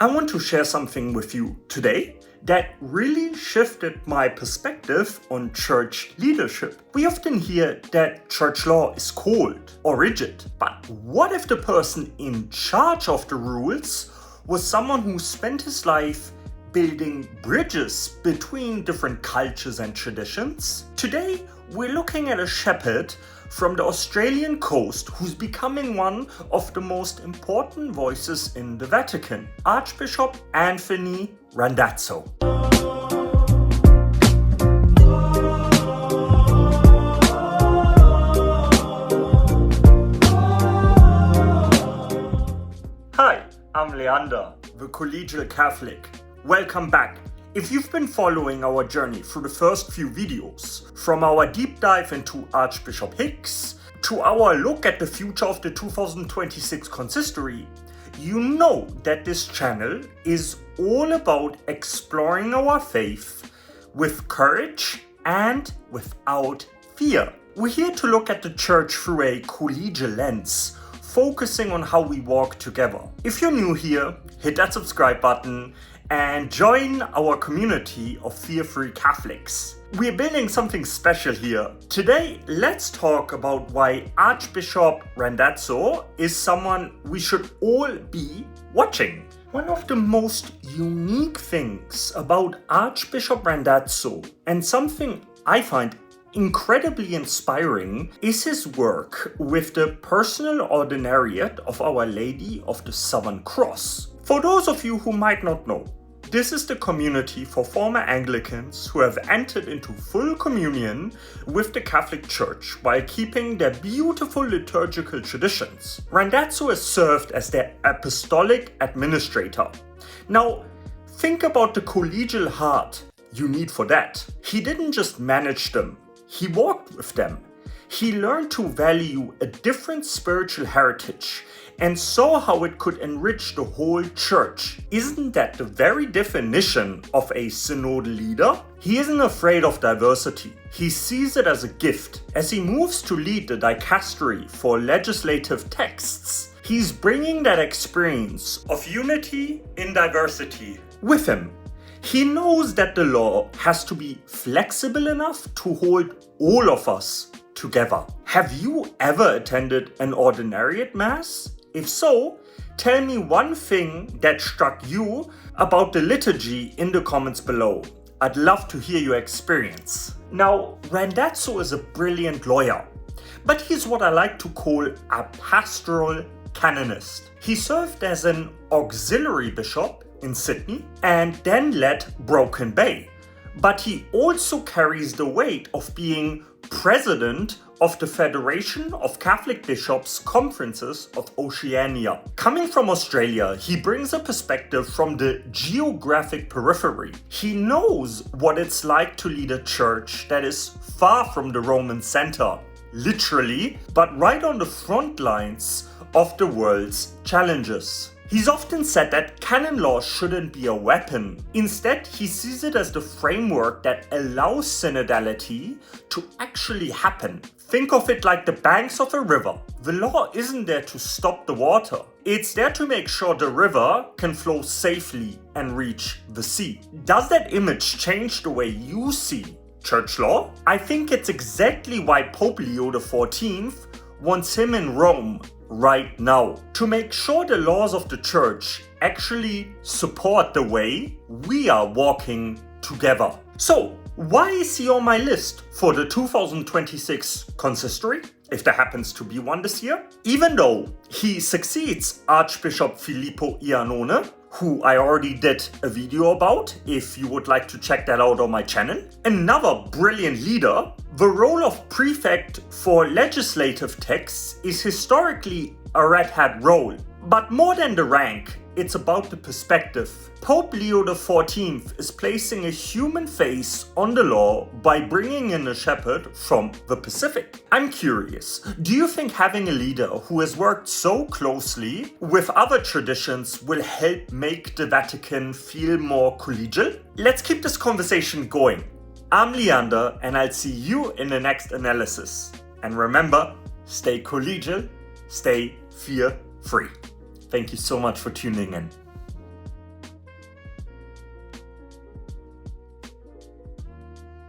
I want to share something with you today that really shifted my perspective on church leadership. We often hear that church law is cold or rigid, but what if the person in charge of the rules was someone who spent his life building bridges between different cultures and traditions? Today, we're looking at a shepherd from the Australian coast who's becoming one of the most important voices in the Vatican, Archbishop Anthony Randazzo. Hi, I'm Leander, the Collegial Catholic. Welcome back. If you've been following our journey through the first few videos, from our deep dive into Archbishop Hicks to our look at the future of the 2026 consistory, you know that this channel is all about exploring our faith with courage and without fear. We're here to look at the church through a collegial lens, focusing on how we walk together. If you're new here, hit that subscribe button and join our community of fear-free Catholics. We're building something special here. Today, let's talk about why Archbishop Randazzo is someone we should all be watching. One of the most unique things about Archbishop Randazzo, and something I find incredibly inspiring, is his work with the Pastoral Ordinariate of Our Lady of the Southern Cross. For those of you who might not know, this is the community for former Anglicans who have entered into full communion with the Catholic Church while keeping their beautiful liturgical traditions. Randazzo has served as their apostolic administrator. Now, think about the collegial heart you need for that. He didn't just manage them, he walked with them. He learned to value a different spiritual heritage and saw how it could enrich the whole church. Isn't that the very definition of a synodal leader? He isn't afraid of diversity. He sees it as a gift. As he moves to lead the Dicastery for legislative texts, he's bringing that experience of unity in diversity with him. He knows that the law has to be flexible enough to hold all of us together. Have you ever attended an ordinariate mass? If so, tell me one thing that struck you about the liturgy in the comments below. I'd love to hear your experience. Now, Randazzo is a brilliant lawyer, but he's what I like to call a pastoral canonist. He served as an auxiliary bishop in Sydney and then led Broken Bay. But he also carries the weight of being president of the Federation of Catholic Bishops' Conferences of Oceania. Coming from Australia, he brings a perspective from the geographic periphery. He knows what it's like to lead a church that is far from the Roman center, literally, but right on the front lines of the world's challenges. He's often said that canon law shouldn't be a weapon. Instead, he sees it as the framework that allows synodality to actually happen. Think of it like the banks of a river. The law isn't there to stop the water. It's there to make sure the river can flow safely and reach the sea. Does that image change the way you see church law? I think it's exactly why Pope Leo XIV wants him in Rome right now, to make sure the laws of the church actually support the way we are walking together. So, why is he on my list for the 2026 consistory, if there happens to be one this year? Even though he succeeds Archbishop Filippo Iannone, who I already did a video about, if you would like to check that out on my channel. Another brilliant leader. The role of Prefect for legislative texts is historically a red hat role. But more than the rank, it's about the perspective. Pope Leo XIV is placing a human face on the law by bringing in a shepherd from the Pacific. I'm curious, do you think having a leader who has worked so closely with other traditions will help make the Vatican feel more collegial? Let's keep this conversation going. I'm Leander and I'll see you in the next analysis. And remember, stay collegial, stay fear-free. Thank you so much for tuning in.